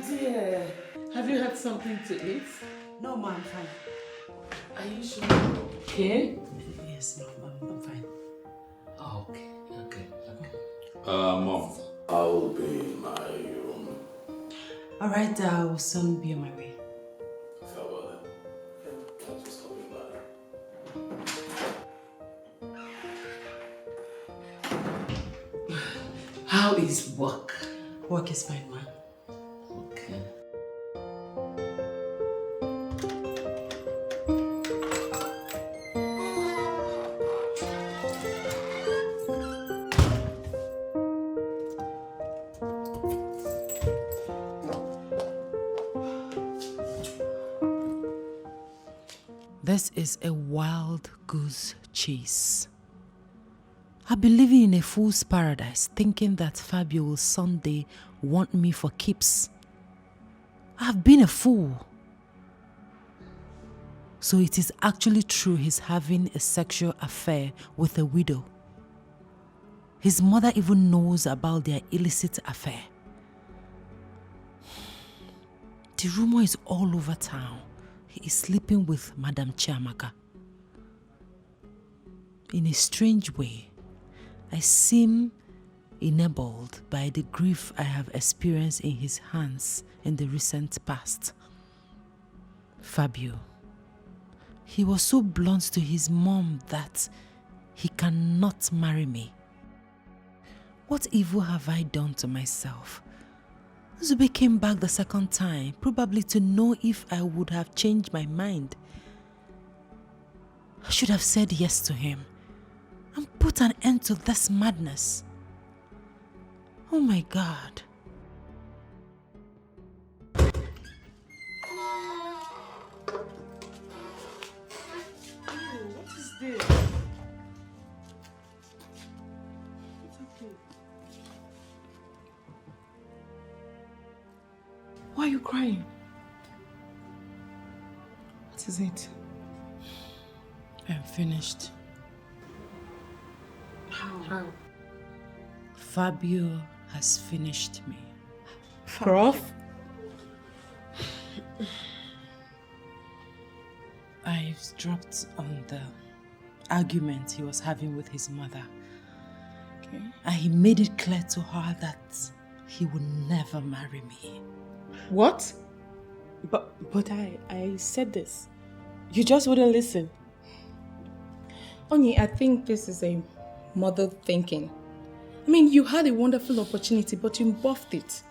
dear. Have you had something to eat? No, ma, I'm fine. Are you sure you're okay? Yes, no, I'm fine. Oh, okay. Mom, I'll be in my room. Alright, I'll soon be on my way. Farewell then. Thanks for stopping by. How is work? Work is fine, ma. Okay. This is a wild goose chase. I've been living in a fool's paradise thinking that Fabio will someday want me for keeps. I've been a fool. So it is actually true he's having a sexual affair with a widow. His mother even knows about their illicit affair. The rumor is all over town. He is sleeping with Madam Chiamaka. In a strange way, I seem enabled by the grief I have experienced in his hands in the recent past. Fabio. He was so blunt to his mom that he cannot marry me. What evil have I done to myself? Zube came back the second time, probably to know if I would have changed my mind. I should have said yes to him and put an end to this madness. Oh my God. What is this? It's okay. Why are you crying? What is it? I'm finished. How? Fabio has finished me. Prof? I dropped on the argument he was having with his mother. Okay. And he made it clear to her that he would never marry me. What? But I said this. You just wouldn't listen. Onyi, I think this is a mother thinking. I mean, you had a wonderful opportunity, but you buffed it.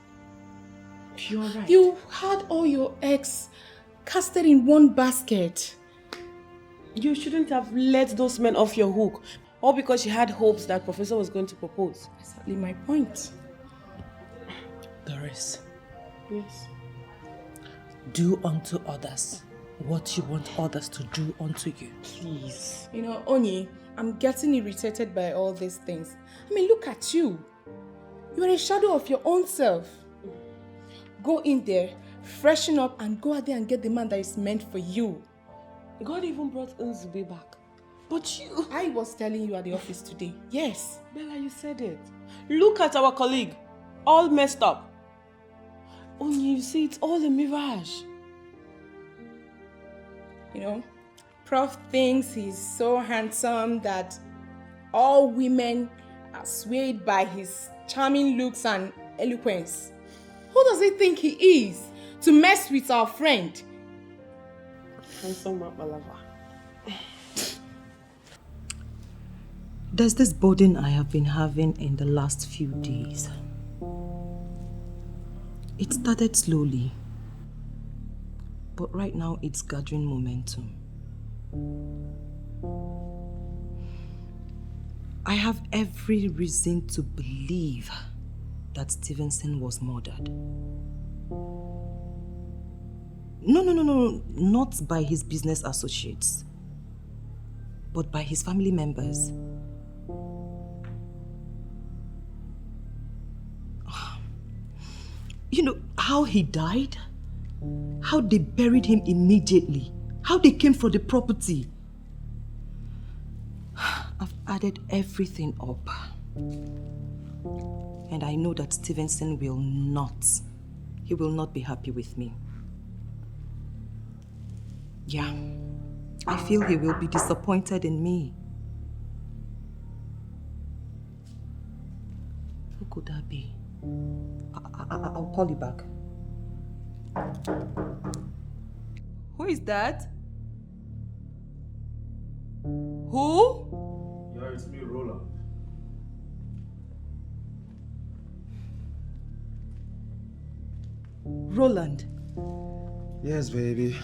You're right. You had all your eggs casted in one basket. You shouldn't have let those men off your hook. All because you had hopes that Professor was going to propose. Exactly my point. Doris, Yes. do unto others what you want others to do unto you. Please. You know, Onyi, I'm getting irritated by all these things. I mean, look at you. You are a shadow of your own self. Go in there, freshen up, and go out there and get the man that is meant for you. God even brought Nzube back. But you... I was telling you at the office today. Yes. Bella, you said it. Look at our colleague. All messed up. Only you see, it's all a mirage. You know, Prof thinks he's so handsome that all women are swayed by his charming looks and eloquence. Who does he think he is to mess with our friend? Handsome Balava. There's this burden I have been having in the last few days. It started slowly, but right now it's gathering momentum. I have every reason to believe that Stevenson was murdered. No, not by his business associates, but by his family members. You know how he died? How they buried him immediately? How they came for the property? I've added everything up. And I know that Stevenson will not he will not be happy with me. Yeah, I feel he will be disappointed in me. Who could that be? I'll call you back. Who is that? Who? Yeah, it's me, Roland. Roland. Yes, baby.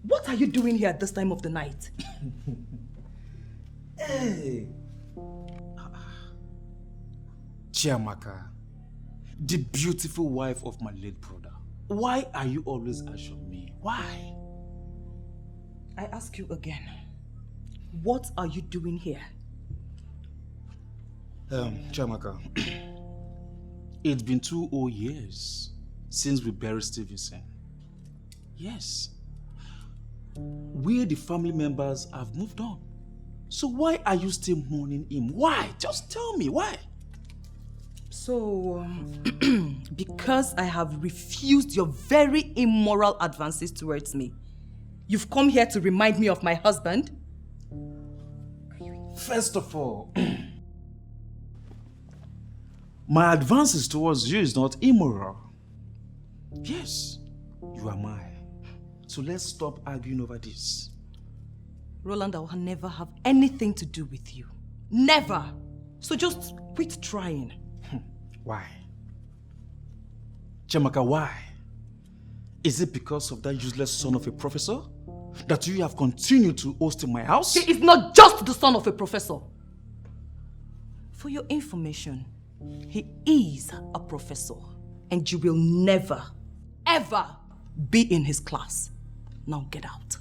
What are you doing here at this time of the night? Hey! Chiamaka, the beautiful wife of my late brother. Why are you always asking me? Why? I ask you again. What are you doing here? Chiamaka, it's been 2 whole years since we buried Stevenson. Yes. We, the family members, have moved on. So why are you still mourning him? Why? Just tell me, why? So, because I have refused your very immoral advances towards me, you've come here to remind me of my husband? First of all, my advances towards you is not immoral. Yes, you are mine. So let's stop arguing over this. Roland, I will never have anything to do with you. Never! So just quit trying. Why? Chiamaka, why? Is it because of that useless son of a professor that you have continued to host in my house? He is not just the son of a professor. For your information, he is a professor, and you will never, ever be in his class. Now get out.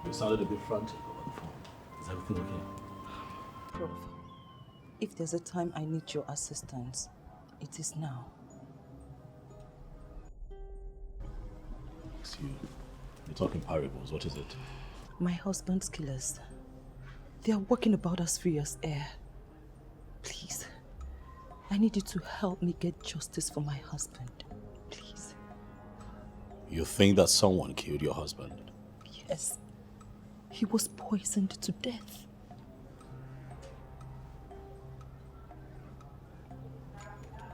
You sounded a bit frantic over the phone. Is everything okay? Prof, if there's a time I need your assistance, it is now. You're talking parables. What is it? My husband's killers. They are walking about as free as air. Please, I need you to help me get justice for my husband. Please. You think that someone killed your husband? Yes. He was poisoned to death.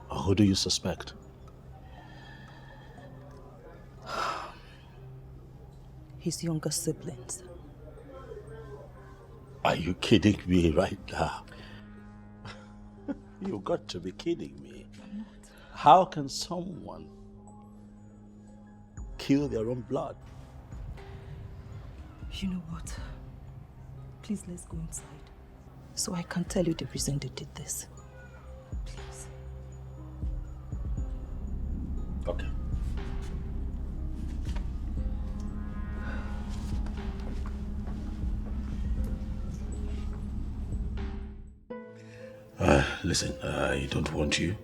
Who do you suspect? His younger siblings. Are you kidding me right now? You got to be kidding me. How can someone kill their own blood? You know what? Please, let's go inside. So I can tell you the reason they did this. Please. Okay. Listen, I don't want you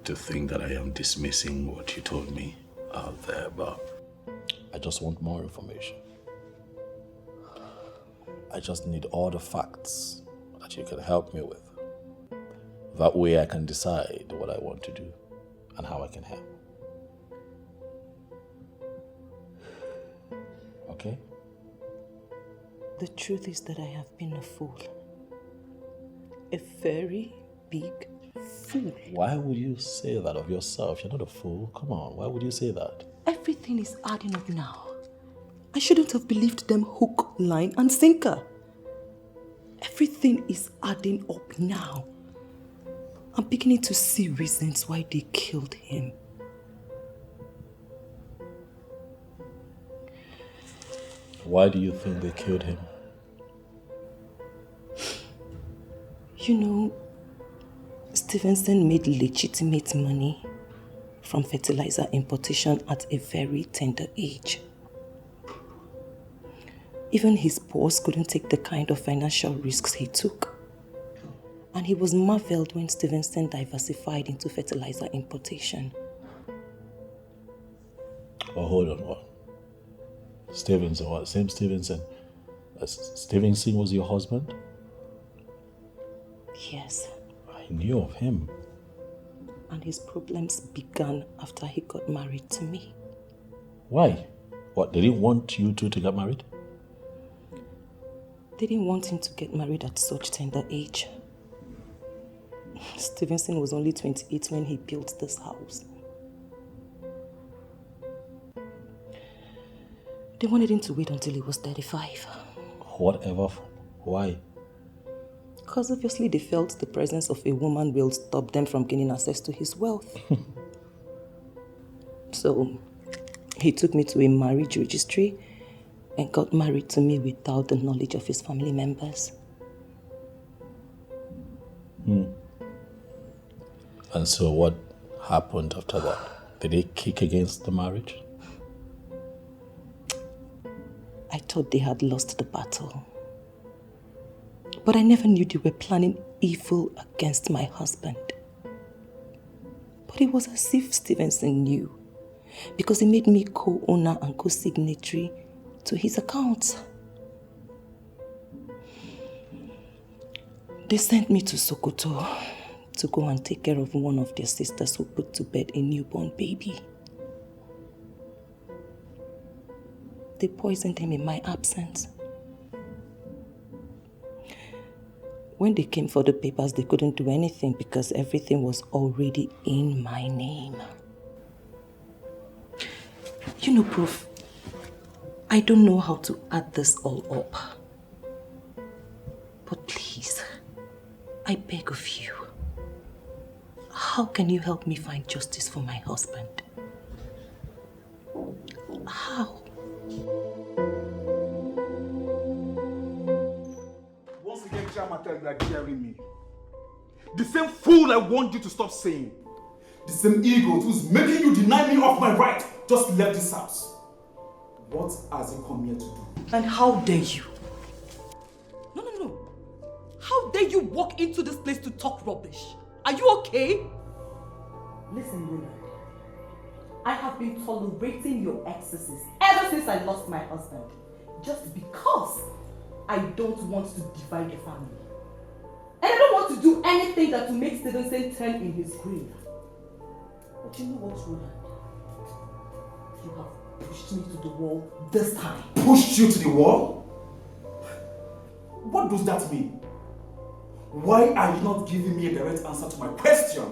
to think that I am dismissing what you told me out there, but I just want more information. I just need all the facts that you can help me with. That way I can decide what I want to do and how I can help. Okay? The truth is that I have been a fool. A very big fool. Why would you say that of yourself? You're not a fool. Come on, why would you say that? Everything is adding up now. I shouldn't have believed them hook, line, and sinker. Everything is adding up now. I'm beginning to see reasons why they killed him. Why do you think they killed him? You know, Stevenson made legitimate money from fertilizer importation at a very tender age. Even his boss couldn't take the kind of financial risks he took. And he was marveled when Stevenson diversified into fertilizer importation. Oh, hold on, what? Stevenson, what? Same Stevenson? Stevenson was your husband? Yes. I knew of him. And his problems began after he got married to me. Why? What, they didn't want you two to get married? They didn't want him to get married at such tender age. Stevenson was only 28 when he built this house. They wanted him to wait until he was 35. Whatever. Why? Because obviously they felt the presence of a woman will stop them from gaining access to his wealth. So he took me to a marriage registry and got married to me without the knowledge of his family members. And so what happened after that? Did they kick against the marriage? I thought they had lost the battle. But I never knew they were planning evil against my husband. But it was as if Stevenson knew, because he made me co-owner and co-signatory to his accounts. They sent me to Sokoto to go and take care of one of their sisters who put to bed a newborn baby. They poisoned him in my absence. When they came for the papers, they couldn't do anything because everything was already in my name. You know, Prof, I don't know how to add this all up. But please, I beg of you, how can you help me find justice for my husband? How? Once again, Chiamaka, you are daring me. The same fool I want you to stop saying. The same ego who's making you deny me of my right just left this house. What has he come here to do? And how dare you? No. How dare you walk into this place to talk rubbish? Are you okay? Listen, Leonard. I have been tolerating your excesses ever since I lost my husband. Just because I don't want to divide the family. And I don't want to do anything that will make Stevenson turn in his grave. But you know what, Roland? You have pushed me to the wall this time. Pushed you to the wall? What does that mean? Why are you not giving me a direct answer to my question?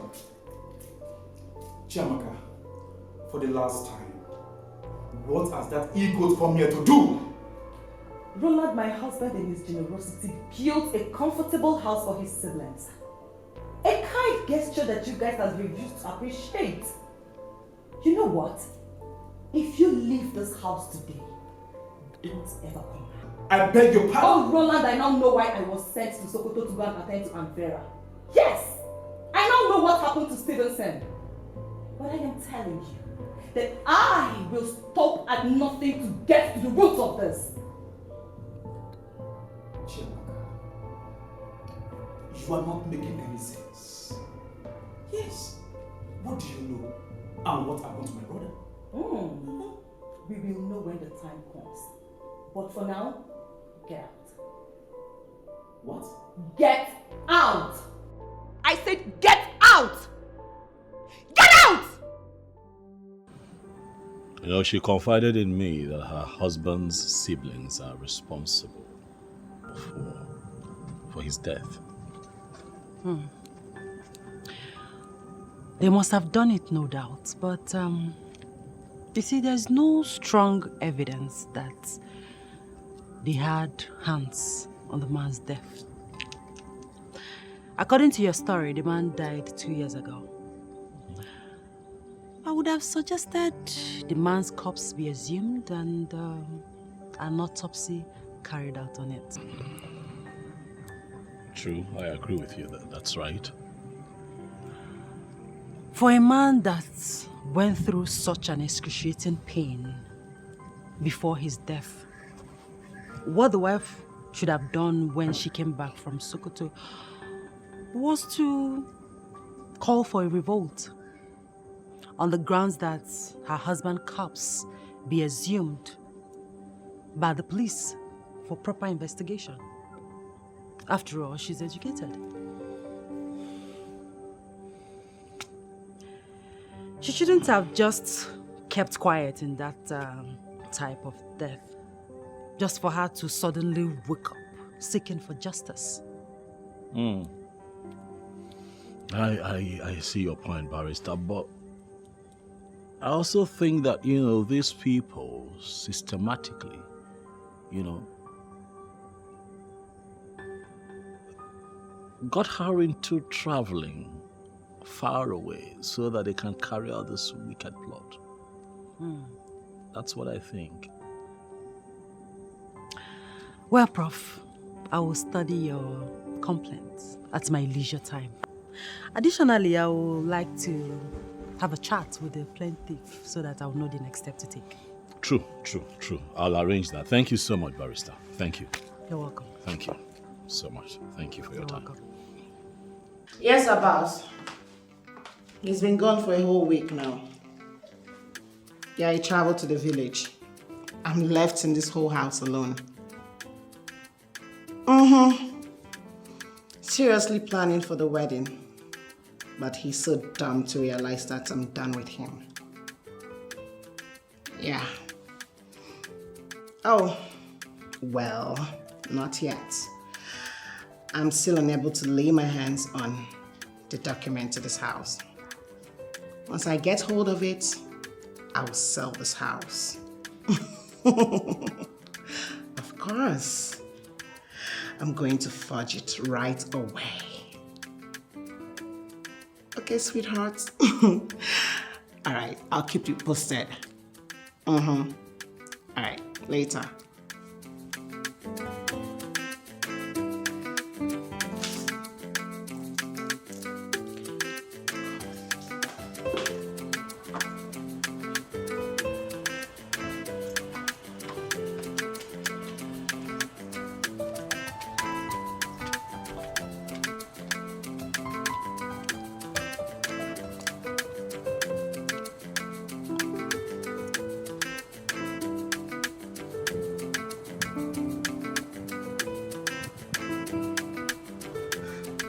Chiamaka, for the last time, what has that ego come here to do? Roland, my husband, in his generosity, built a comfortable house for his siblings. A kind gesture that you guys have refused to appreciate. You know what? If you leave this house today, don't ever come back. I beg your pardon. Oh, Roland, I now know why I was sent to Sokoto to go and attend to Aunt Vera. Yes! I now know what happened to Stevenson. But I am telling you that I will stop at nothing to get to the root of this. Chiamaka, you are not making any sense. Yes. What do you know? And what happened to my brother? We will know when the time comes. But for now, get out. What? Get out! I said get out! Get out! You know, she confided in me that her husband's siblings are responsible for his death. They must have done it, no doubt. But, you see, there's no strong evidence that they had hands on the man's death. According to your story, the man died 2 years ago. I would have suggested the man's corpse be exhumed and an autopsy carried out on it. True, I agree with you. That's right. For a man that went through such an excruciating pain before his death, what the wife should have done when she came back from Sokoto was to call for a revolt on the grounds that her husband's corpse be exhumed by the police for proper investigation. After all, she's educated. She shouldn't have just kept quiet in that type of death, just for her to suddenly wake up seeking for justice. I see your point, Barrister, but I also think that, these people systematically, got her into traveling far away so that they can carry out this wicked plot. That's what I think. Well, Prof, I will study your complaints at my leisure time. Additionally, I would like to have a chat with the plaintiff so that I'll know the next step to take. True. I'll arrange that. Thank you so much, Barrister. Thank you. You're welcome. Thank you so much. Thank you for your time. Welcome. Yes, Abbas. He's been gone for a whole week now. Yeah, he traveled to the village. I'm left in this whole house alone. Seriously planning for the wedding. But he's so dumb to realize that I'm done with him. Yeah. Oh, well, not yet. I'm still unable to lay my hands on the document to this house. Once I get hold of it, I will sell this house. Of course. I'm going to forge it right away. Okay, sweetheart. All right, I'll keep you posted. All right, later.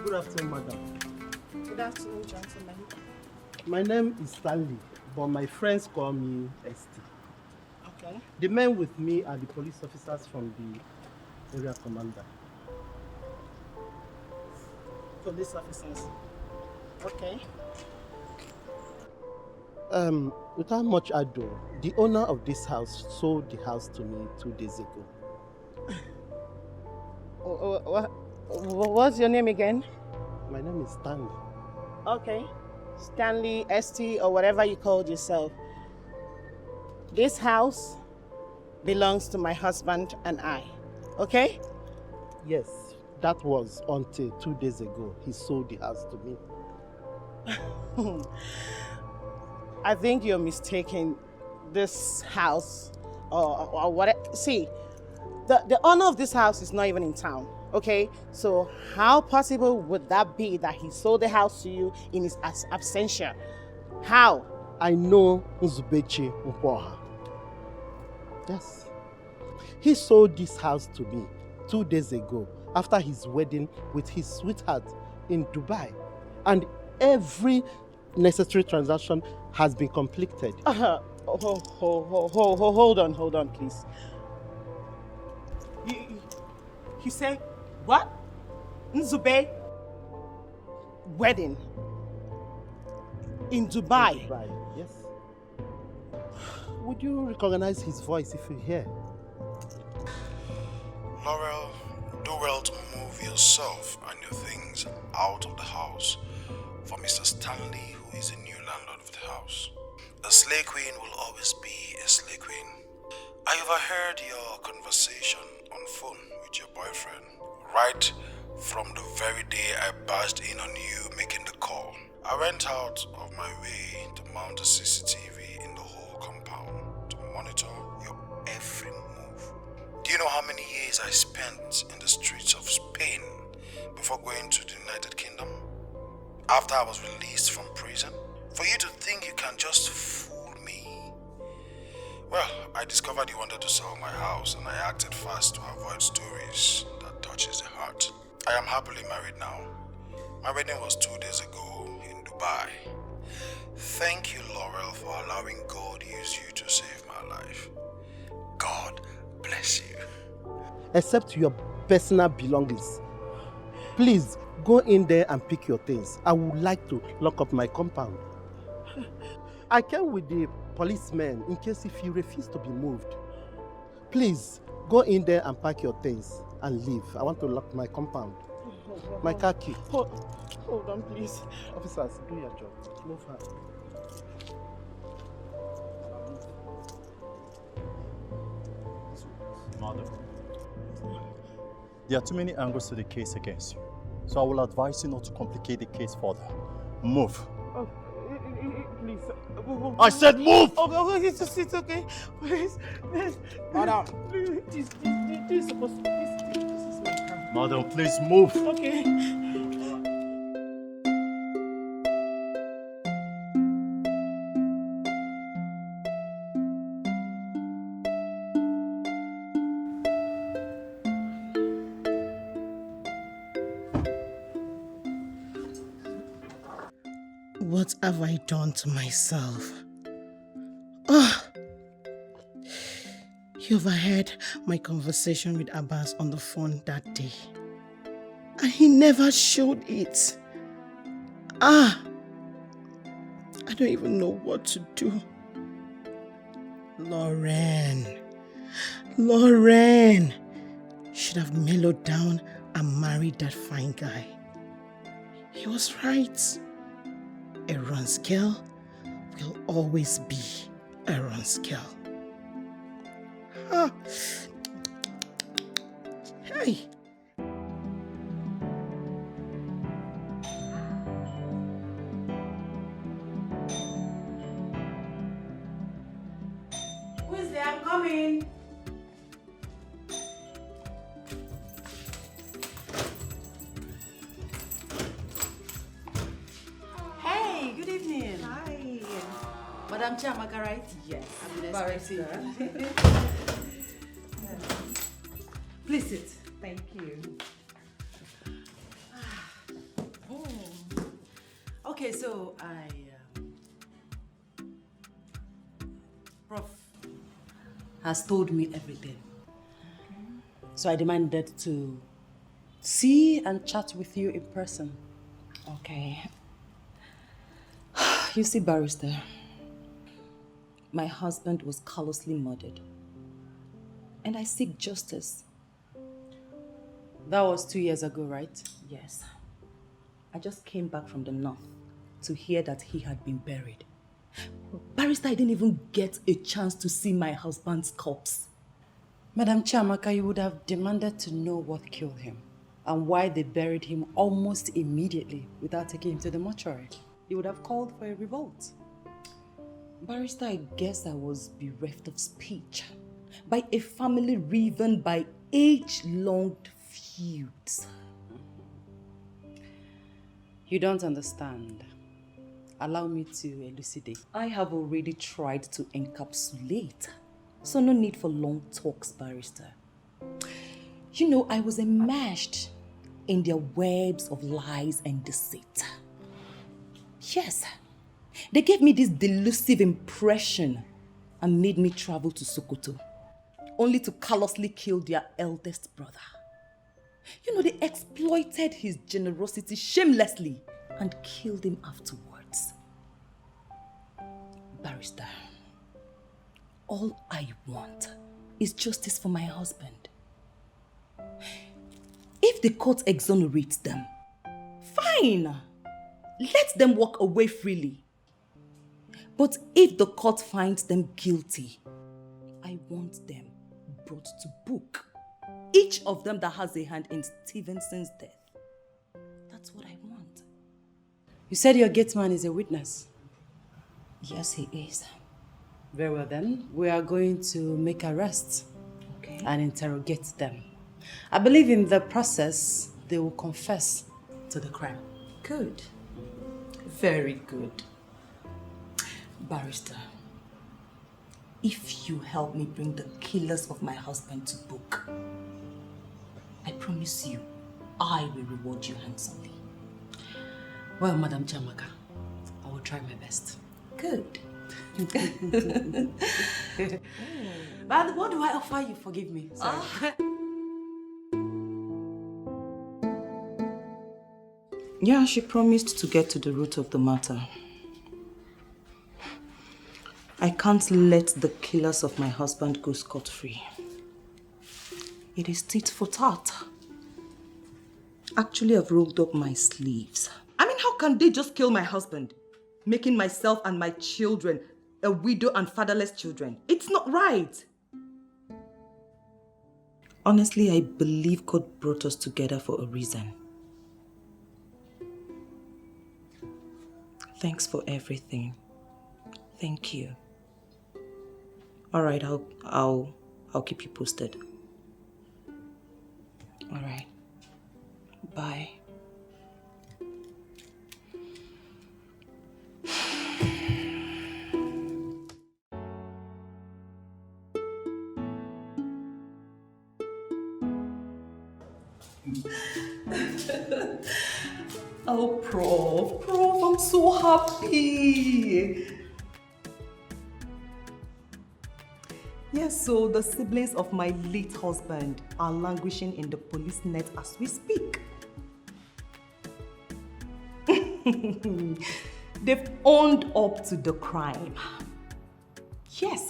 Good afternoon, madam. Good afternoon, gentlemen. My name is Stanley, but my friends call me ST. Okay. The men with me are the police officers from the area commander. Police officers. Okay. Without much ado, the owner of this house sold the house to me 2 days ago. What's your name again? My name is Stanley. Okay. Stanley, ST, or whatever you called yourself. This house belongs to my husband and I. Okay? Yes, that was until 2 days ago. He sold the house to me. I think you're mistaken. This house, or what? See, the owner of this house is not even in town. Okay, so how possible would that be that he sold the house to you in his absentia? How? I know Nzubechi Mpoha. Yes. He sold this house to me 2 days ago after his wedding with his sweetheart in Dubai. And every necessary transaction has been completed. Hold on, please. You say what? Nzube wedding in Dubai. Dubai, yes. Would you recognize his voice if you hear? Laurel, do well to move yourself and your things out of the house for Mr. Stanley, who is the new landlord of the house. A slay queen will always be a slay queen. I overheard your conversation on phone with your boyfriend right from the very day I barged in on you making the call. I went out of my way to mount a CCTV in the whole compound to monitor your every move. Do you know how many years I spent in the streets of Spain before going to the United Kingdom? after I was released from prison? For you to think you can just fool me? Well, I discovered you wanted to sell my house and I acted fast to avoid stories that touches the heart. I am happily married now. My wedding was 2 days ago in Dubai. Thank you, Laurel, for allowing God use you to save my life. God bless you. Except your personal belongings. Please, go in there and pick your things. I would like to lock up my compound. I came with the policemen in case if you refuse to be moved. Please, go in there and pack your things and leave. I want to lock my compound. My car key. Hold on, please. Officers, do your job. Move her. Madam, there are too many angles to the case against you, so I will advise you not to complicate the case further. Move. Oh, please. I said move! Oh, it's okay. Please. Madam. Please, this is supposed to be. This is my car. Madam, please move. Okay. What have I done to myself? Oh, you overheard my conversation with Abbas on the phone that day. And he never showed it. I don't even know what to do. Lauren should have mellowed down and married that fine guy. He was right. Aaron's girl will always be Aaron's girl. Hey. Who's there? I'm coming. Hey, good evening. Hi. Madam Chiamaka, right? Yes. I'm expecting. Please sit. Thank you. Okay, so Prof has told me everything. So I demanded to see and chat with you in person. Okay. You see, barrister, my husband was callously murdered. And I seek justice. That was 2 years ago, right? Yes. I just came back from the north to hear that he had been buried. Barrister, I didn't even get a chance to see my husband's corpse. Madam Chiamaka, you would have demanded to know what killed him and why they buried him almost immediately without taking him to the mortuary. You would have called for a revolt. Barrister, I guess I was bereft of speech by a family riven by age-long feuds. You don't understand. Allow me to elucidate. I have already tried to encapsulate, so no need for long talks, barrister. You know, I was enmeshed in their webs of lies and deceit. Yes, they gave me this delusive impression and made me travel to Sokoto, only to callously kill their eldest brother. You know, they exploited his generosity shamelessly and killed him afterwards. Barrister, all I want is justice for my husband. If the court exonerates them, fine. Let them walk away freely. But if the court finds them guilty, I want them brought to book. Each of them that has a hand in Stevenson's death. That's what I want. You said your gate man is a witness. Yes, he is. Very well then, we are going to make arrests and interrogate them. I believe in the process, they will confess to the crime. Good. Very good. Barrister, if you help me bring the killers of my husband to book, I promise you, I will reward you handsomely. Well, Madam Chamaka, I will try my best. Good. But what do I offer you? Forgive me. Sorry. Yeah, she promised to get to the root of the matter. I can't let the killers of my husband go scot-free. It is tit for tat. Actually, I've rolled up my sleeves. I mean, how can they just kill my husband, making myself and my children a widow and fatherless children? It's not right. Honestly, I believe God brought us together for a reason. Thanks for everything. Thank you. All right, I'll keep you posted. All right. Bye. Oh, Prof, I'm so happy. Yes, so the siblings of my late husband are languishing in the police net as we speak. They've owned up to the crime. Yes.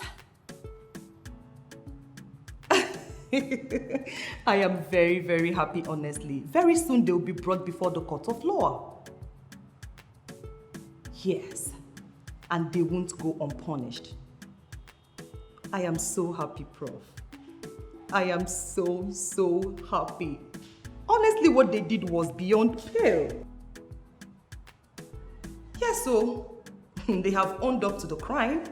I am very, very happy, honestly. Very soon they'll be brought before the court of law. Yes, and they won't go unpunished. I am so happy, Prof. I am so, so happy. Honestly, what they did was beyond pale. Yes, so they have owned up to the crime.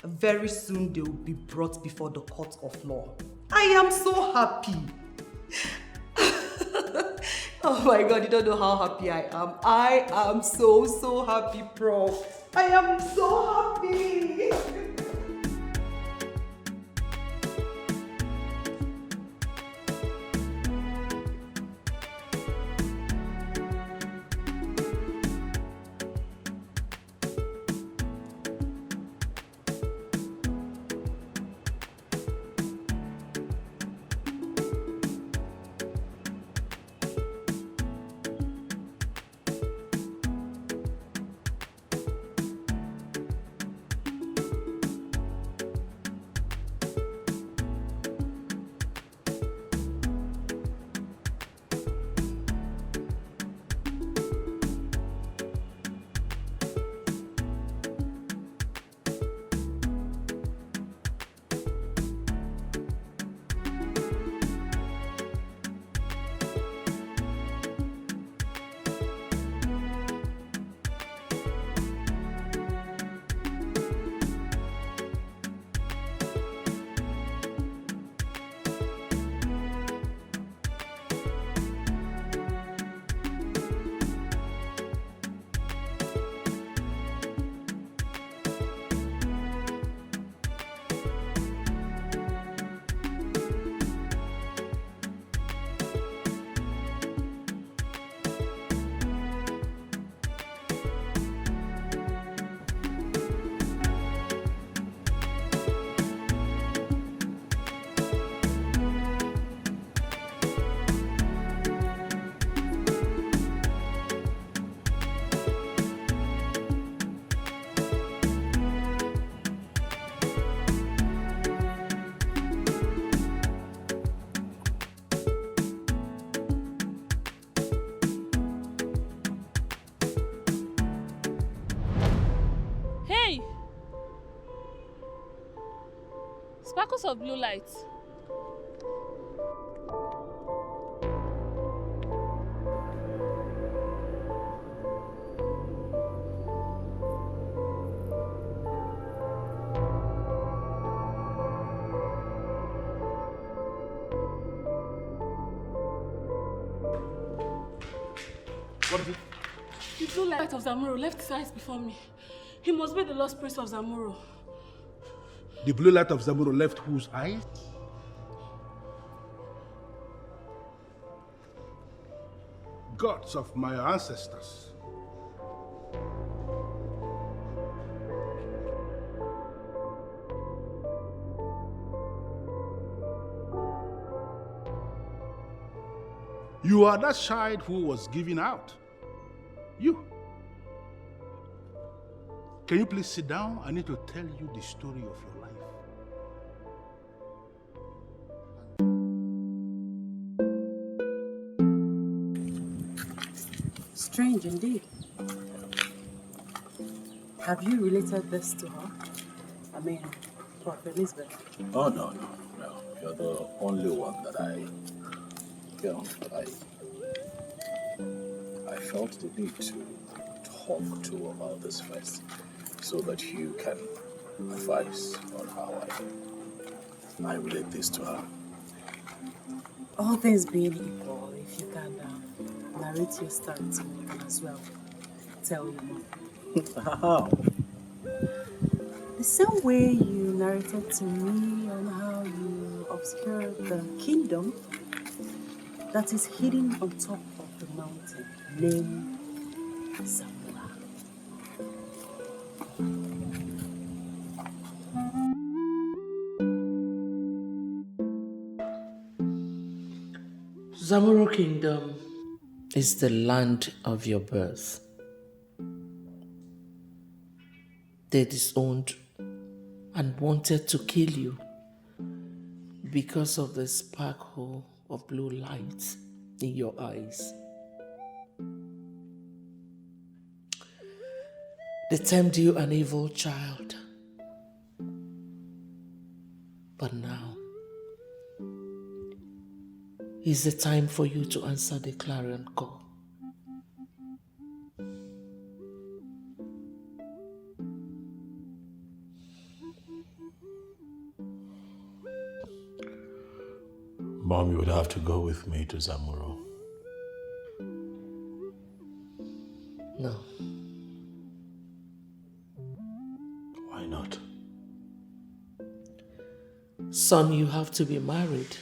Very soon they will be brought before the court of law. I am so happy. Oh my God, you don't know how happy I am. I am so, so happy, Prof. I am so happy. Sparkles of blue lights. What is it? The blue light of Zamuro left his eyes before me. He must be the lost prince of Zamuro. The blue light of Zamuro left whose eyes? Gods of my ancestors. You are that child who was given out. You. Can you please sit down? I need to tell you the story of your life. Strange indeed. Have you related this to her? I mean, Prof. Elizabeth? Oh, no. You're the only one that I felt the need to talk to about this first, so that you can advise on how I relate this to her. All things being equal, if you can narrate your story to me as well. Tell you more. How? The same way you narrated to me on how you obscured the kingdom that is hidden on top of the mountain named Zamuro. Zamuro Kingdom is the land of your birth. They disowned and wanted to kill you because of the sparkle of blue light in your eyes. They termed you an evil child. But now is the time for you to answer the clarion call. Mom, you would have to go with me to Zamuro. No. Why not? Son, you have to be married.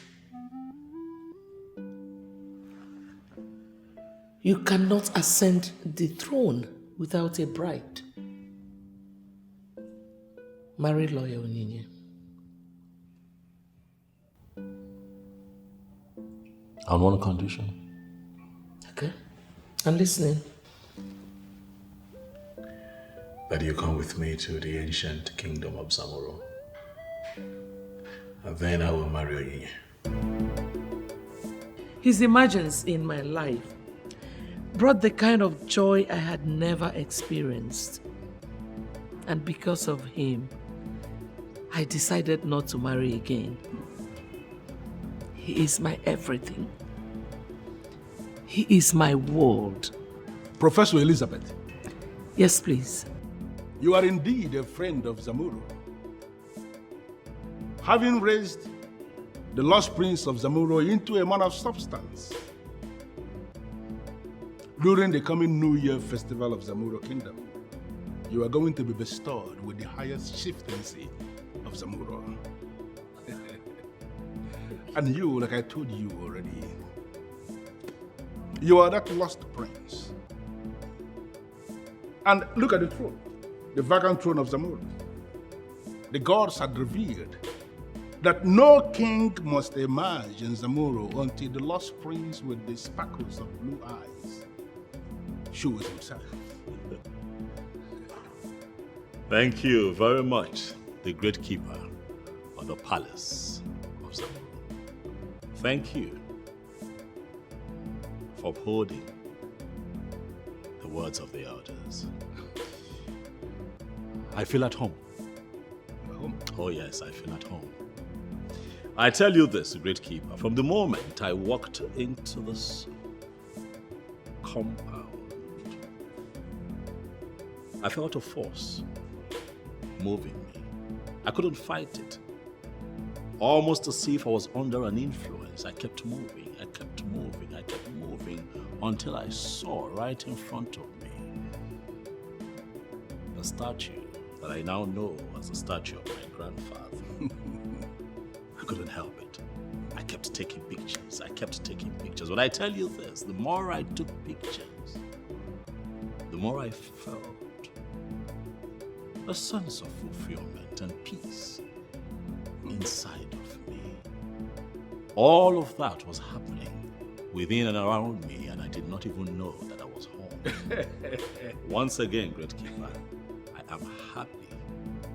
You cannot ascend the throne without a bride. Marry Lawyer Onyinye. On one condition. Okay, I'm listening. That you come with me to the ancient kingdom of Zamuro. And then I will marry Onyinye. His emergence in my life brought the kind of joy I had never experienced. And because of him, I decided not to marry again. He is my everything. He is my world. Professor Elizabeth. Yes, please. You are indeed a friend of Zamuro. Having raised the lost prince of Zamuro into a man of substance. During the coming New Year festival of Zamuro Kingdom, you are going to be bestowed with the highest chieftaincy of Zamuro. And you, like I told you already, you are that lost prince. And look at the throne, the vacant throne of Zamuro. The gods had revealed that no king must emerge in Zamuro until the lost prince with the sparkles of blue eyes shows himself. Thank you very much, the great keeper of the palace of Zamuro. Thank you for upholding the words of the elders. I feel at home. Oh yes, I feel at home. I tell you this, great keeper, from the moment I walked into this compound, I felt a force moving me. I couldn't fight it. Almost as if I was under an influence. I kept moving, until I saw right in front of me a statue that I now know as the statue of my grandfather. I couldn't help it. I kept taking pictures. But I tell you this, the more I took pictures, the more I felt a sense of fulfillment and peace inside of me. All of that was happening within and around me, and I did not even know that I was home. Once again, Great Keeper, I am happy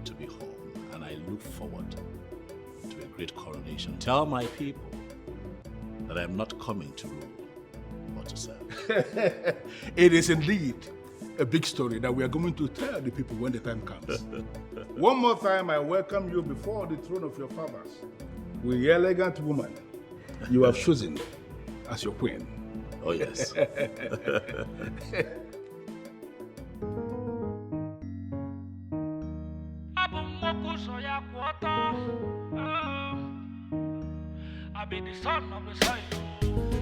to be home, and I look forward to a great coronation. Tell my people that I am not coming to rule, but to serve. It is indeed a big story that we are going to tell the people when the time comes. One more time, I welcome you before the throne of your fathers, with the elegant woman you have chosen as your queen. Oh, yes. I be the son of the soil.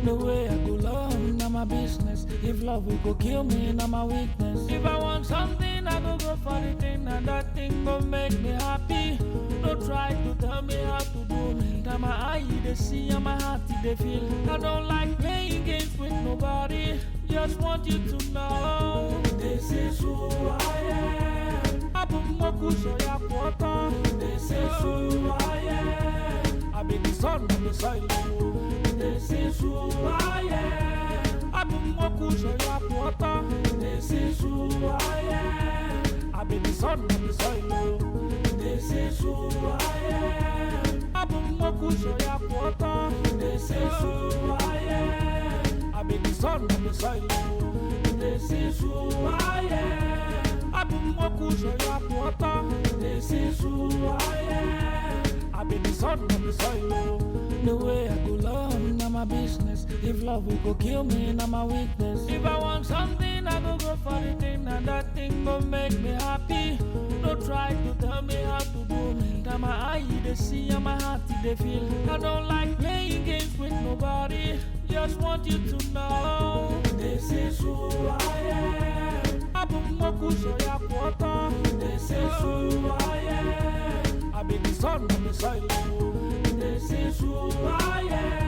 The way I go learn, now my business. If love will go kill me, now my weakness. If I want something, I go for the thing, and that thing go make me happy. Don't try to tell me how to do me. Now my eye they see and my heart they feel. I don't like playing games with nobody. Just want you to know this is who I am. This is who I am. I be the son of the soil. This is who I am. This is who I am. I be the son of the soil. This is who I am. This is who I am. I be the son of the soil. This is who I am. This is who I am. I be the son of the soil. The way I go learn, now my business. If love will go kill me, now my weakness. If I want something, I go for the thing, and that thing go make me happy. Don't try to tell me how to do me. Now my eye they see and my heart they feel. I don't like playing games with nobody. Just want you to know this is who I am. This is who I am. I be the son of the soil. This is who I am.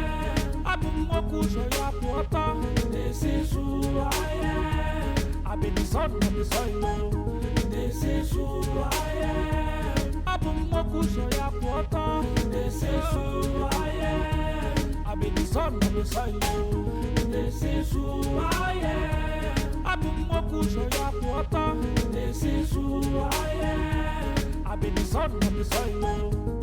This is who I am. I be the son of the soil. This is who I am. This is who I am. I be the son of the soil. This is who I am. This is who I am. I be the son of the soil.